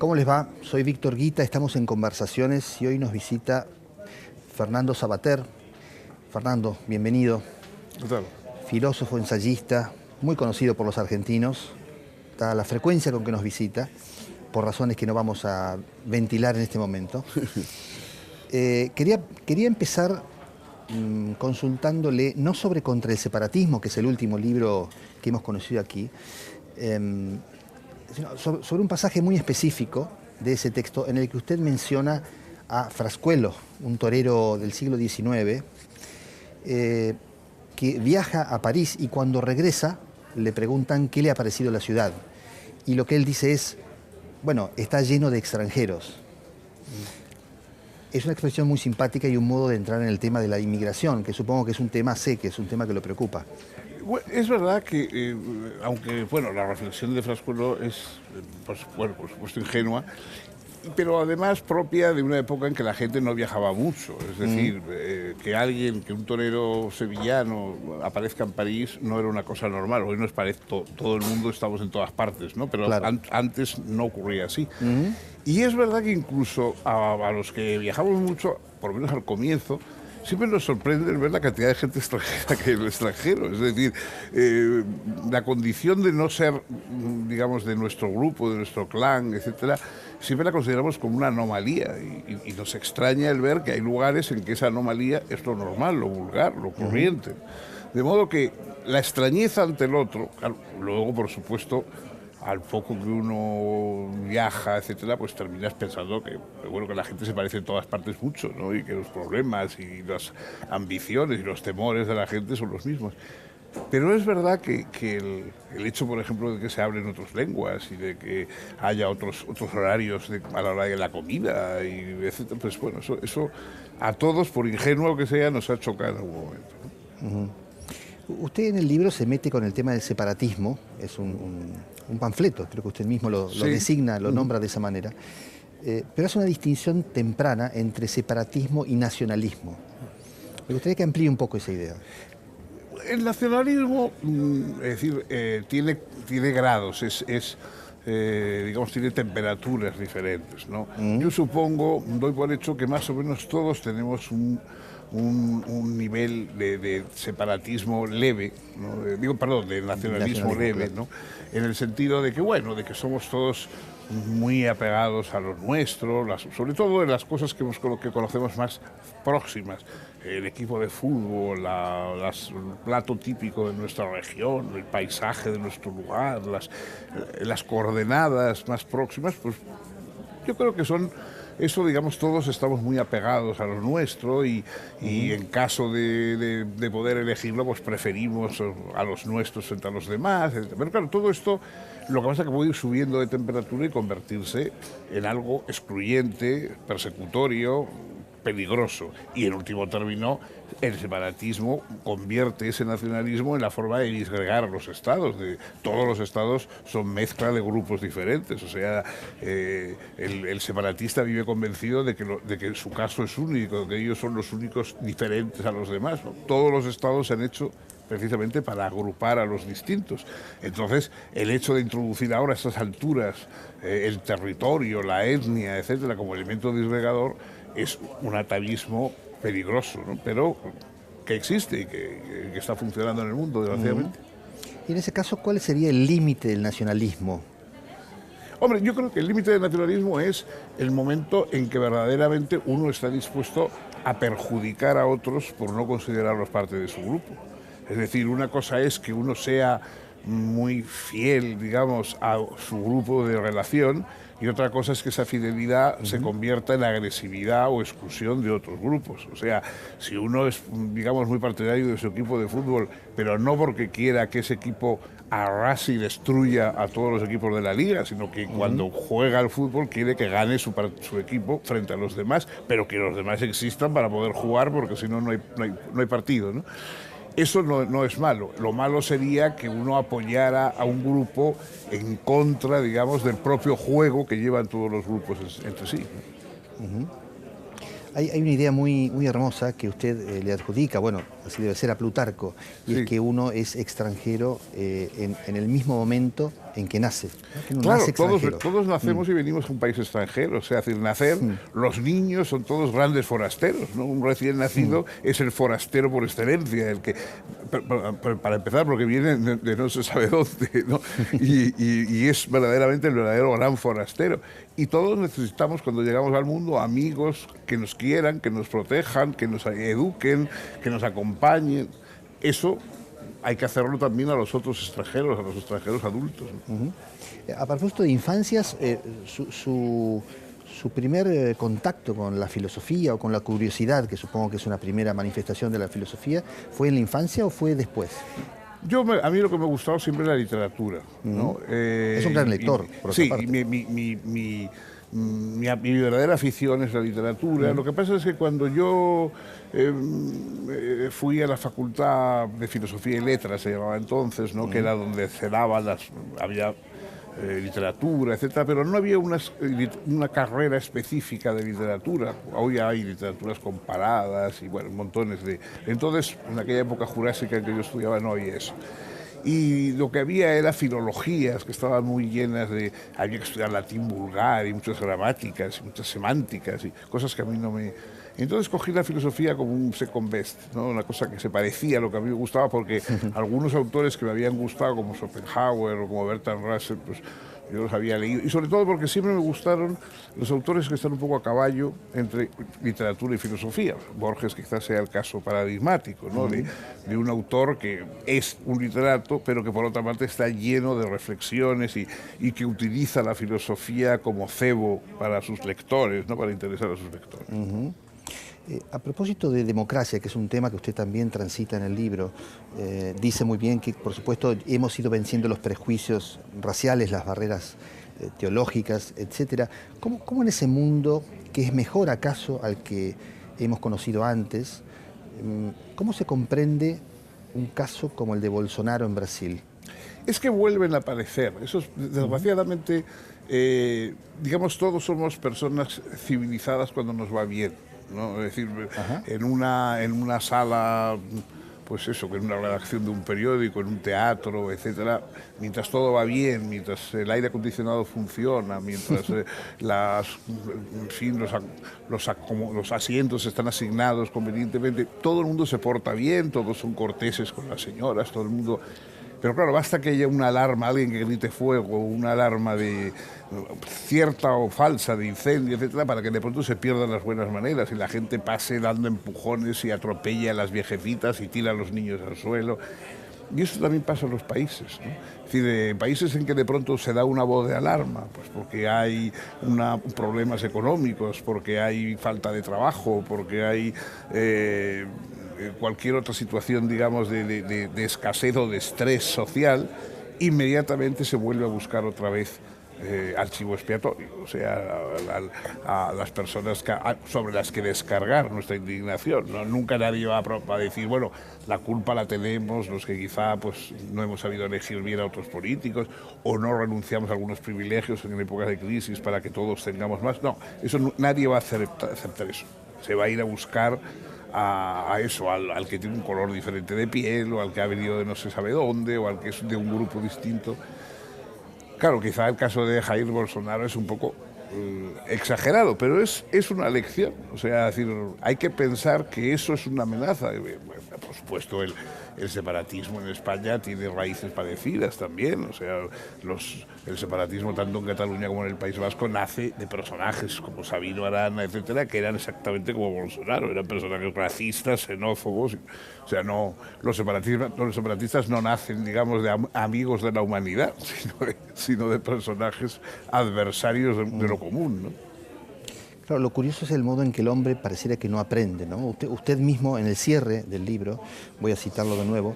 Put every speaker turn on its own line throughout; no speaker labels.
¿Cómo les va? Soy Víctor Guita, estamos en Conversaciones y hoy nos visita Fernando Savater. Fernando, bienvenido.
¿Qué tal?
Filósofo, ensayista, muy conocido por los argentinos. Está la frecuencia con que nos visita, por razones que no vamos a ventilar en este momento. Quería empezar consultándole, no sobre Contra el separatismo, que es el último libro que hemos conocido aquí, sino sobre un pasaje muy específico de ese texto en el que usted menciona a Frascuelo, un torero del siglo XIX, que viaja a París y cuando regresa le preguntan qué le ha parecido la ciudad. Y lo que él dice es, bueno, está lleno de extranjeros. Es una expresión muy simpática y un modo de entrar en el tema de la inmigración, que supongo que es un tema que es un tema que lo preocupa.
Bueno, es verdad que, aunque bueno, la reflexión de Frascuelo es, por supuesto, ingenua, pero además propia de una época en que la gente no viajaba mucho. Es decir, que un torero sevillano aparezca en París no era una cosa normal. Hoy nos parece, todo el mundo estamos en todas partes, ¿no? Pero
claro.
Antes no ocurría así. Y es verdad que incluso a los que viajamos mucho, por lo menos al comienzo, siempre nos sorprende ver la cantidad de gente extranjera que hay en el extranjero. Es decir, la condición de no ser, digamos, de nuestro grupo, de nuestro clan, etcétera, siempre la consideramos como una anomalía y nos extraña el ver que hay lugares en que esa anomalía es lo normal, lo vulgar, lo corriente. De modo que la extrañeza ante el otro, claro, luego, por supuesto, al poco que uno viaja, etcétera, pues terminas pensando que, bueno, que la gente se parece en todas partes mucho, ¿no? Y que los problemas y las ambiciones y los temores de la gente son los mismos. Pero es verdad que el hecho, por ejemplo, de que se hablen otras lenguas y de que haya otros horarios a la hora de la comida, y etcétera, pues bueno, eso a todos, por ingenuo que sea, nos ha chocado en algún momento, ¿no?
Usted en el libro se mete con el tema del separatismo, es un panfleto, creo que usted mismo lo designa, lo nombra de esa manera, pero hace una distinción temprana entre separatismo y nacionalismo. Me gustaría que amplíe un poco esa idea.
El nacionalismo, es decir, tiene grados, digamos, tiene temperaturas diferentes, ¿no? Yo supongo, doy por hecho que más o menos todos tenemos un nivel de separatismo leve, ¿no? De nacionalismo leve, ¿no? En el sentido de que, bueno, de que somos todos muy apegados a lo nuestro, sobre todo en las cosas que conocemos más próximas, el equipo de fútbol, el plato típico de nuestra región, el paisaje de nuestro lugar, las coordenadas más próximas, pues yo creo que son... Eso, digamos, todos estamos muy apegados a lo nuestro y en caso de poder elegirlo, pues preferimos a los nuestros frente a los demás. Pero claro, todo esto lo que pasa es que puede ir subiendo de temperatura y convertirse en algo excluyente, persecutorio, peligroso. Y en último término, el separatismo convierte ese nacionalismo en la forma de disgregar los estados. Todos los estados son mezcla de grupos diferentes. O sea, el separatista vive convencido de que su caso es único, que ellos son los únicos diferentes a los demás, ¿no? Todos los estados se han hecho precisamente para agrupar a los distintos. Entonces, el hecho de introducir ahora a estas alturas el territorio, la etnia, etcétera, como elemento disgregador, es un atavismo peligroso, ¿no? Pero que existe y que está funcionando en el mundo, desgraciadamente.
Y en ese caso, ¿cuál sería el límite del nacionalismo?
Hombre, yo creo que el límite del nacionalismo es el momento en que verdaderamente uno está dispuesto a perjudicar a otros por no considerarlos parte de su grupo. Es decir, una cosa es que uno sea muy fiel, digamos, a su grupo de relación, y otra cosa es que esa fidelidad se convierta en agresividad o exclusión de otros grupos. O sea, si uno es, digamos, muy partidario de su equipo de fútbol, pero no porque quiera que ese equipo arrase y destruya a todos los equipos de la liga, sino que cuando juega al fútbol quiere que gane su equipo frente a los demás, pero que los demás existan para poder jugar, porque si no, no hay partido, ¿no? Eso no es malo. Lo malo sería que uno apoyara a un grupo en contra, digamos, del propio juego que llevan todos los grupos entre sí.
Hay una idea muy hermosa que usted le adjudica, bueno, así debe ser a Plutarco, y es que uno es extranjero en el mismo momento en que nace, ¿no? Que uno
Claro,
nace extranjero.
todos nacemos y venimos de un país extranjero. O sea, es decir, nacer, los niños son todos grandes forasteros, ¿no? Un recién nacido es el forastero por excelencia, el que, para empezar, porque viene de no se sabe dónde, ¿no? Y es verdaderamente el verdadero gran forastero. Y todos necesitamos, cuando llegamos al mundo, amigos que nos quieran, que nos protejan, que nos eduquen, que nos acompañen. Eso hay que hacerlo también a los otros extranjeros, a los extranjeros adultos, ¿no?
A propósito de infancias, su primer contacto con la filosofía o con la curiosidad, que supongo que es una primera manifestación de la filosofía, ¿fue en la infancia o fue después?
A mí lo que me ha gustado siempre es la literatura, ¿no?
Es un gran lector, por otra
sí,
parte.
Mi verdadera afición es la literatura. Lo que pasa es que cuando yo fui a la Facultad de Filosofía y Letras, se llamaba entonces, ¿no? Que era donde se daban había literatura, etcétera, pero no había una carrera específica de literatura. Hoy hay literaturas comparadas y bueno, montones de... Entonces, en aquella época jurásica en que yo estudiaba no había eso. Y lo que había era filologías que estaban muy llenas de... Había que estudiar latín vulgar y muchas gramáticas y muchas semánticas y cosas que a mí no me... Entonces cogí la filosofía como un second best, ¿no? Una cosa que se parecía a lo que a mí me gustaba, porque algunos autores que me habían gustado, como Schopenhauer o como Bertrand Russell, pues yo los había leído. Y sobre todo porque siempre me gustaron los autores que están un poco a caballo entre literatura y filosofía. Borges quizás sea el caso paradigmático, ¿no? De un autor que es un literato, pero que por otra parte está lleno de reflexiones y que utiliza la filosofía como cebo para sus lectores, ¿no? Para interesar a sus lectores.
A propósito de democracia, que es un tema que usted también transita en el libro, dice muy bien que, por supuesto, hemos ido venciendo los prejuicios raciales, las barreras teológicas, etcétera. ¿Cómo en ese mundo, que es mejor acaso al que hemos conocido antes, cómo se comprende un caso como el de Bolsonaro en Brasil?
Es que vuelven a aparecer. Eso es, desgraciadamente, digamos, todos somos personas civilizadas cuando nos va bien, ¿no? Es decir, en una sala, pues eso, que en una redacción de un periódico, en un teatro, etcétera, mientras todo va bien, mientras el aire acondicionado funciona, mientras en fin, los asientos están asignados convenientemente, todo el mundo se porta bien, todos son corteses con las señoras, todo el mundo... Pero claro, basta que haya una alarma, alguien que grite fuego, una alarma de cierta o falsa de incendio, etcétera, para que de pronto se pierdan las buenas maneras y la gente pase dando empujones y atropella a las viejecitas y tira a los niños al suelo. Y eso también pasa en los países, ¿no? Es decir, países en que de pronto se da una voz de alarma, pues porque hay problemas económicos, porque hay falta de trabajo, porque hay... cualquier otra situación, digamos, de escasez o de estrés social, inmediatamente se vuelve a buscar otra vez archivo expiatorio, o sea, a las personas sobre las que descargar nuestra indignación, ¿no? Nunca nadie va a decir, bueno, la culpa la tenemos los que quizá pues, no hemos sabido elegir bien a otros políticos o no renunciamos a algunos privilegios en épocas de crisis para que todos tengamos más. No, eso nadie va a aceptar eso. Se va a ir a buscar a eso, al que tiene un color diferente de piel, o al que ha venido de no se sabe dónde, o al que es de un grupo distinto. Claro, quizá el caso de Jair Bolsonaro es un poco exagerado, pero es una lección. O sea, es decir, hay que pensar que eso es una amenaza. Por supuesto, el separatismo en España tiene raíces parecidas también. O sea, el separatismo tanto en Cataluña como en el País Vasco nace de personajes como Sabino Arana, etcétera, que eran exactamente como Bolsonaro. Eran personajes racistas, xenófobos. O sea, los separatistas no nacen, digamos, de amigos de la humanidad, sino de personajes adversarios de lo común, ¿no?
Claro, lo curioso es el modo en que el hombre pareciera que no aprende, ¿no? Usted mismo, en el cierre del libro, voy a citarlo de nuevo,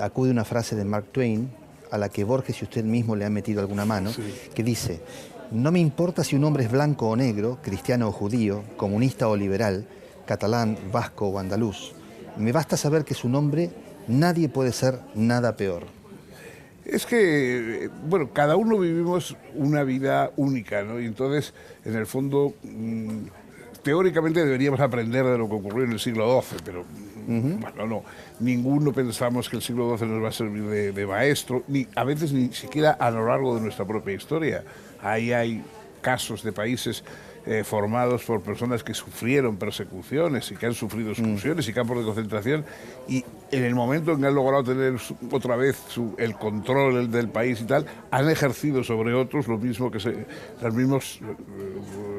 acude a una frase de Mark Twain, a la que Borges y usted mismo le han metido alguna mano, sí, que dice: no me importa si un hombre es blanco o negro, cristiano o judío, comunista o liberal, catalán, vasco o andaluz. Me basta saber que su nombre nadie puede ser nada peor.
Es que, bueno, cada uno vivimos una vida única, ¿no? Y entonces, en el fondo, teóricamente deberíamos aprender de lo que ocurrió en el siglo XII, pero Bueno, no, ninguno pensamos que el siglo XII nos va a servir de maestro, ni a veces ni siquiera a lo largo de nuestra propia historia. Ahí hay casos de países formados por personas que sufrieron persecuciones y que han sufrido exclusiones y campos de concentración, y en el momento en que han logrado tener otra vez el control del país y tal, han ejercido sobre otros lo mismo que los mismos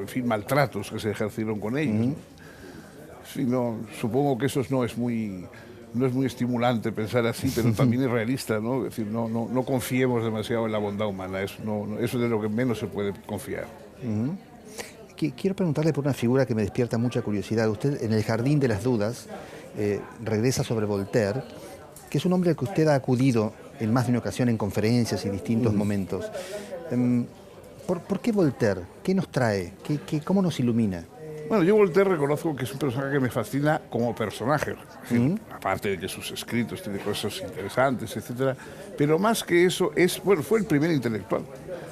en fin, maltratos que se ejercieron con ellos. Sí, no, supongo que eso no es muy estimulante pensar así, pero también es realista, ¿no? Es decir, no confiemos demasiado en la bondad humana, eso es de lo que menos se puede confiar.
Quiero preguntarle por una figura que me despierta mucha curiosidad. Usted, en el Jardín de las Dudas, regresa sobre Voltaire, que es un hombre al que usted ha acudido en más de una ocasión en conferencias y distintos momentos. ¿Por qué Voltaire? ¿Qué nos trae? ¿Cómo nos ilumina?
Bueno, yo Voltaire reconozco que es un personaje que me fascina como personaje, aparte de que sus escritos tienen cosas interesantes, etcétera, pero más que eso fue el primer intelectual,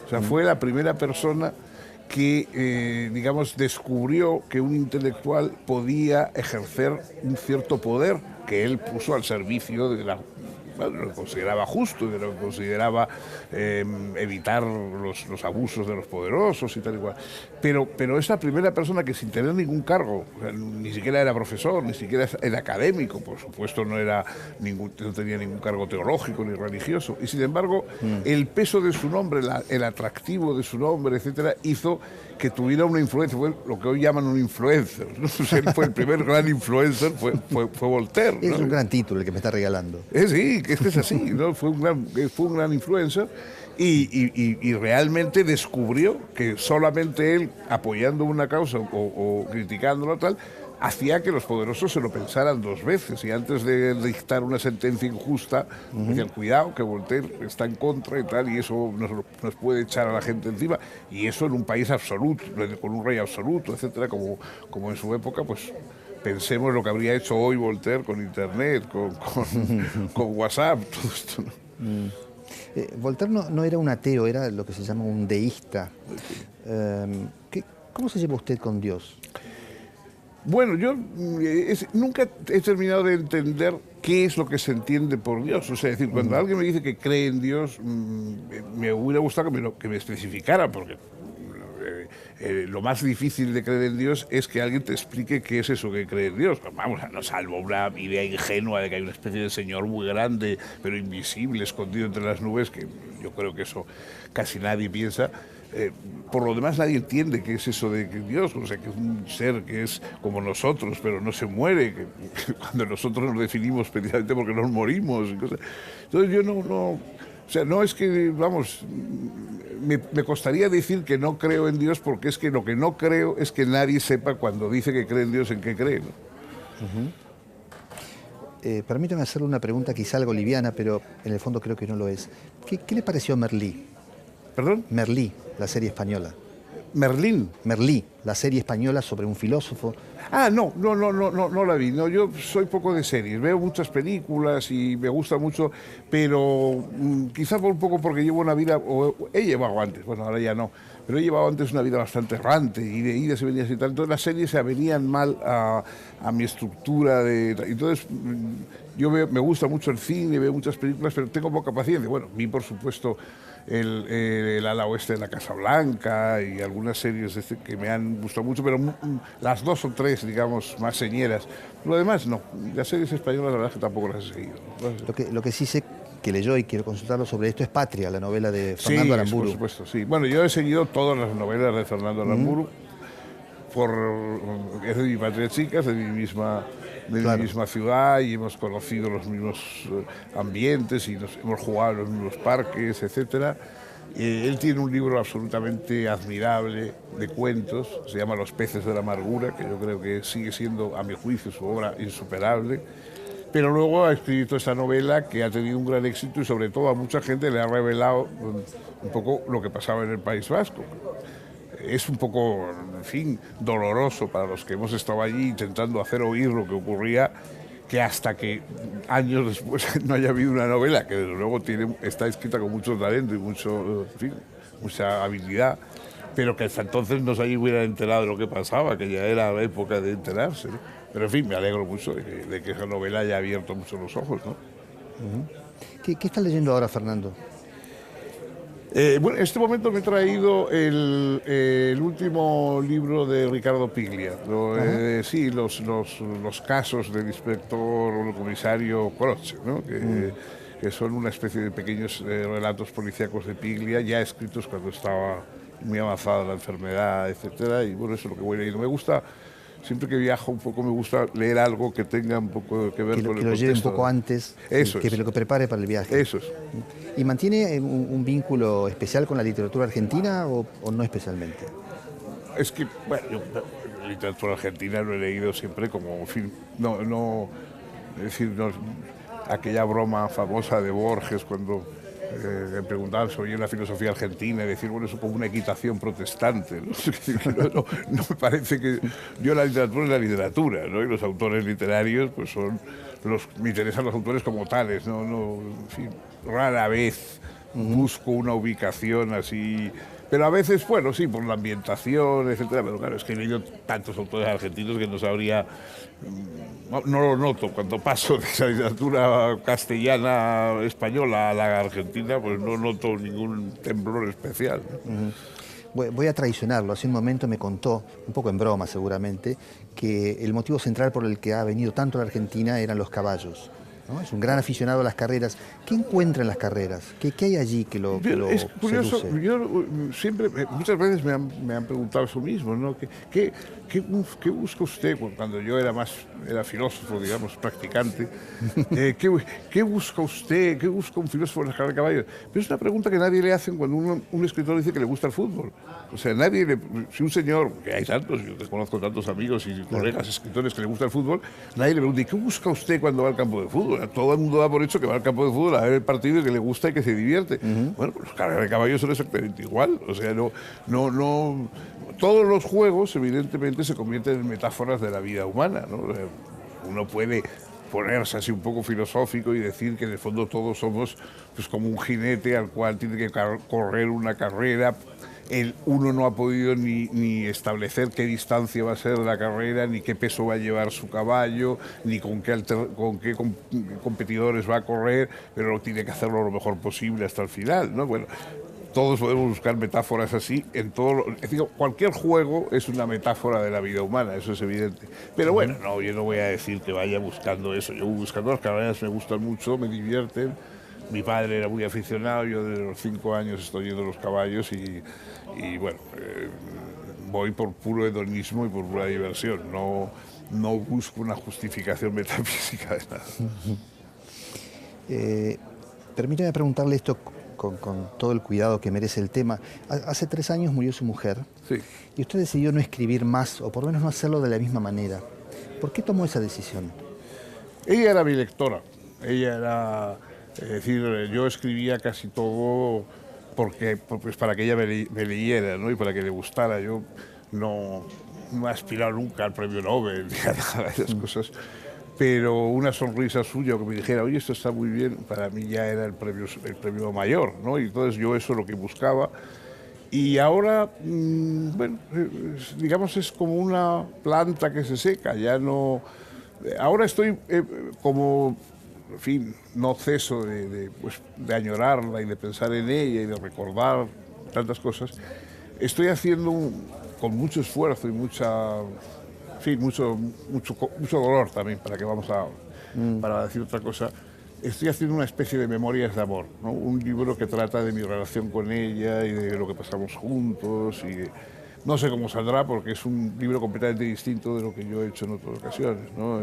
o sea, fue la primera persona que, digamos, descubrió que un intelectual podía ejercer un cierto poder que él puso al servicio de lo que consideraba justo, de lo que consideraba evitar los abusos de los poderosos y tal y cual. Pero es la primera persona que, sin tener ningún cargo, o sea, ni siquiera era profesor, ni siquiera era académico, por supuesto no tenía ningún cargo teológico ni religioso, y sin embargo el peso de su nombre, el atractivo de su nombre, etcétera, hizo que tuviera una influencia, fue lo que hoy llaman un influencer, ¿no? O sea, él fue el primer gran influencer, fue Voltaire, ¿no?
Es un gran título el que me está regalando.
Sí, es que es así, ¿no? Fue un gran influencer y realmente descubrió que solamente él, apoyando una causa o criticándola tal, hacía que los poderosos se lo pensaran dos veces, y antes de dictar una sentencia injusta, decían, cuidado, que Voltaire está en contra y tal, y eso nos puede echar a la gente encima, y eso en un país absoluto, con un rey absoluto, etcétera, como en su época, pues pensemos lo que habría hecho hoy Voltaire con Internet, con WhatsApp, todo esto, ¿no?
Voltaire no era un ateo, era lo que se llama un deísta. ¿Cómo se lleva usted con Dios?
Bueno, yo nunca he terminado de entender qué es lo que se entiende por Dios. O sea, es decir, cuando alguien me dice que cree en Dios, me hubiera gustado que me especificara, porque lo más difícil de creer en Dios es que alguien te explique qué es eso que cree en Dios. Vamos, no salvo una idea ingenua de que hay una especie de señor muy grande, pero invisible, escondido entre las nubes, que yo creo que eso casi nadie piensa. Por lo demás nadie entiende qué es eso de que Dios, o sea, que es un ser que es como nosotros, pero no se muere, que cuando nosotros nos definimos precisamente porque nos morimos. Y cosas. Entonces yo o sea, no es que, vamos, me costaría decir que no creo en Dios, porque es que lo que no creo es que nadie sepa cuando dice que cree en Dios en qué cree, ¿no?
Permítame hacerle una pregunta quizá algo liviana, pero en el fondo creo que no lo es. ¿Qué le pareció Merlí?
¿Perdón?
Merlí, la serie española.
Merlín.
Merlí, la serie española sobre un filósofo.
No la vi. No, yo soy poco de series. Veo muchas películas y me gusta mucho, pero quizá por un poco porque llevo una vida, o he llevado antes, bueno, ahora ya no, pero he llevado antes una vida bastante errante y de idas y venidas y tal. Entonces las series se avenían mal a mi estructura. Entonces me gusta mucho el cine, veo muchas películas, pero tengo poca paciencia. Bueno, vi por supuesto el ala oeste de la Casa Blanca y algunas series que me han gustado mucho, pero las dos o tres, digamos, más señeras. Lo demás no. Las series españolas la verdad es que tampoco las he seguido, ¿no?
Lo que sí sé que leyó y quiero consultarlo sobre esto es Patria, la novela de Fernando Aramburu.
Sí, por supuesto, sí. Bueno, yo he seguido todas las novelas de Fernando Aramburu, es de mi patria chica, es de mi misma ciudad, y hemos conocido los mismos ambientes y hemos jugado en los mismos parques, etcétera. Él tiene un libro absolutamente admirable de cuentos, se llama Los peces de la amargura, que yo creo que sigue siendo, a mi juicio, su obra insuperable. Pero luego ha escrito esta novela que ha tenido un gran éxito y sobre todo a mucha gente le ha revelado un poco lo que pasaba en el País Vasco. Es un poco, en fin, doloroso para los que hemos estado allí intentando hacer oír lo que ocurría, que hasta que años después no haya habido una novela que desde luego está escrita con mucho talento y mucha habilidad, pero que hasta entonces no se hubiera enterado de lo que pasaba, que ya era la época de enterarse, ¿no? Pero en fin, me alegro mucho de que esa novela haya abierto mucho los ojos, ¿no?
¿Qué estás leyendo ahora, Fernando?
Bueno, en este momento me he traído el último libro de Ricardo Piglia. Sí, los casos del inspector o el comisario Croce, ¿no? Que son una especie de pequeños relatos policíacos de Piglia, ya escritos cuando estaba muy avanzada la enfermedad, etcétera. Y bueno, eso es lo que voy leyendo. Me gusta, siempre que viajo un poco, me gusta leer algo que tenga un poco que ver con el
Que lo lleve un poco antes,
eso
que lo que prepare para el viaje.
Eso es.
¿Y mantiene un vínculo especial con la literatura argentina o no especialmente?
Es que, bueno, yo literatura argentina lo he leído siempre como, en fin, es decir, aquella broma famosa de Borges cuando le preguntaban sobre la filosofía argentina y decir, bueno, eso como una equitación protestante, ¿no? No me parece que... Yo la literatura es la literatura, ¿no? Y los autores literarios, pues me interesan los autores como tales, ¿no? En fin, rara vez busco una ubicación así... Pero a veces, bueno, sí, por la ambientación, etcétera, pero claro, es que he leído tantos autores argentinos que no sabría... No lo noto, cuando paso de esa literatura castellana, española a la argentina, pues no noto ningún temblor especial, ¿no?
Voy a traicionarlo. Hace un momento me contó, un poco en broma seguramente, que el motivo central por el que ha venido tanto a la Argentina eran los caballos, ¿no? Es un gran aficionado a las carreras. ¿Qué encuentra en las carreras? ¿Qué hay allí que lo
Es curioso,
seduce?
yo siempre, muchas veces me han preguntado eso mismo, ¿no? ¿Qué busca usted cuando yo era filósofo, digamos, practicante? ¿Qué busca usted? ¿Qué busca un filósofo en la carrera de caballos? Pero es una pregunta que nadie le hace cuando un escritor dice que le gusta el fútbol. O sea, si un señor, que hay tantos, yo conozco tantos amigos y colegas escritores que le gusta el fútbol, nadie le pregunta, ¿y qué busca usted cuando va al campo de fútbol? Todo el mundo da por hecho que va al campo de fútbol a ver el partido y que le gusta y que se divierte. Bueno, pues los carreras de caballos son exactamente igual. O sea, todos los juegos, evidentemente, se convierten en metáforas de la vida humana, ¿no? O sea, uno puede ponerse así un poco filosófico y decir que en el fondo todos somos pues como un jinete al cual tiene que correr una carrera. Uno no ha podido ni establecer qué distancia va a ser la carrera, ni qué peso va a llevar su caballo, ni con qué competidores va a correr, pero tiene que hacerlo lo mejor posible hasta el final, ¿no? Bueno, todos podemos buscar metáforas así en todo. Es decir, cualquier juego es una metáfora de la vida humana, eso es evidente. Pero bueno, yo no voy a decir que vaya buscando eso. Yo voy buscando las carreras, me gustan mucho, me divierten. Mi padre era muy aficionado, yo desde los 5 años estoy yendo a los caballos y bueno, voy por puro hedonismo y por pura diversión. No busco una justificación metafísica de nada.
Permítame preguntarle esto con todo el cuidado que merece el tema. Hace 3 años murió su mujer.
Sí.
Y usted decidió no escribir más, o por lo menos no hacerlo de la misma manera. ¿Por qué tomó esa decisión?
Ella era mi lectora. Ella era... Es decir, yo escribía casi todo pues para que ella me leyera, ¿no? Y para que le gustara. Yo no he aspirado nunca al premio Nobel ni a nada de esas cosas. Pero una sonrisa suya que me dijera, oye, esto está muy bien, para mí ya era el premio mayor, ¿no? Y entonces yo eso es lo que buscaba. Y ahora, bueno, digamos, es como una planta que se seca, ya no... Ahora estoy como... En fin, no ceso pues, de añorarla y de pensar en ella y de recordar tantas cosas. Estoy haciendo con mucho esfuerzo y mucho dolor también, para decir otra cosa. Estoy haciendo una especie de memorias de amor, ¿no? Un libro que trata de mi relación con ella y de lo que pasamos juntos. No sé cómo saldrá porque es un libro completamente distinto de lo que yo he hecho en otras ocasiones, ¿no?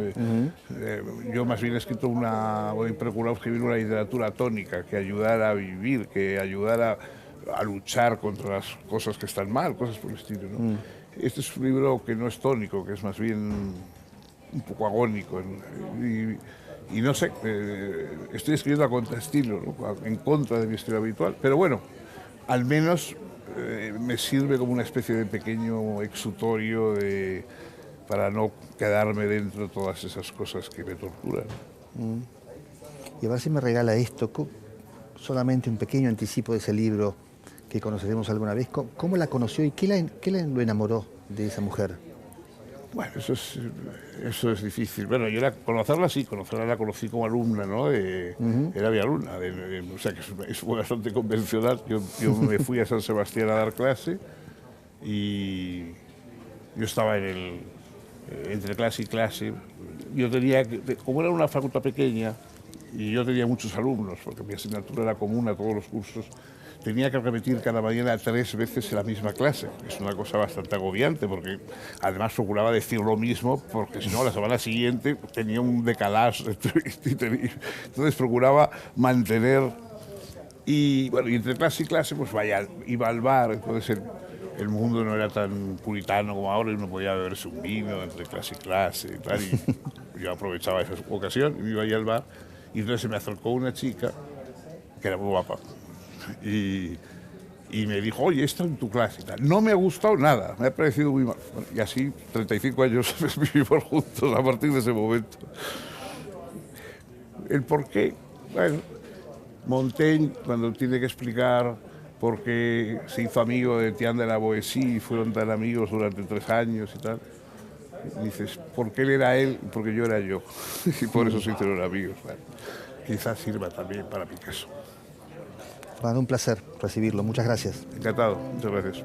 Yo más bien he escrito he procurado escribir una literatura tónica que ayudara a vivir, que ayudara a luchar contra las cosas que están mal, cosas por el estilo, ¿no? Este es un libro que no es tónico, que es más bien un poco agónico. Y no sé, estoy escribiendo a contraestilo, ¿no? En contra de mi estilo habitual, pero bueno, al menos me sirve como una especie de pequeño exutorio para no quedarme dentro de todas esas cosas que me torturan.
Y a ver si me regala esto, solamente un pequeño anticipo de ese libro que conoceremos alguna vez. ¿Cómo la conoció y qué lo enamoró de esa mujer?
Bueno, eso es difícil. Bueno, yo conocerla la conocí como alumna, ¿no? Era mi alumna, o sea que fue bastante convencional. Yo me fui a San Sebastián a dar clase y yo estaba entre clase y clase. Yo tenía, como era una facultad pequeña y yo tenía muchos alumnos, porque mi asignatura era común a todos los cursos, tenía que repetir cada mañana 3 veces en la misma clase. Es una cosa bastante agobiante, porque además procuraba decir lo mismo, porque si no, la semana siguiente tenía un decalaje. Entonces procuraba mantener. Y bueno, y entre clase y clase, pues iba al bar. Entonces el mundo no era tan puritano como ahora, y uno podía beberse un vino entre clase y clase y tal. Y yo aprovechaba esa ocasión y me iba ahí al bar. Y entonces se me acercó una chica que era muy guapa. Y me dijo, oye, esto en tu clase y tal. No me ha gustado nada, me ha parecido muy mal. Bueno, y así, 35 años vivimos juntos a partir de ese momento. El por qué, bueno, Montaigne, cuando tiene que explicar por qué se hizo amigo de Etienne de la Boétie y fueron tan amigos durante 3 años y tal, dices, porque él era él y porque yo era yo. Y por eso se hicieron amigos. Bueno, quizás sirva también para mi caso.
Bueno, un placer recibirlo. Muchas gracias.
Encantado. Muchas gracias.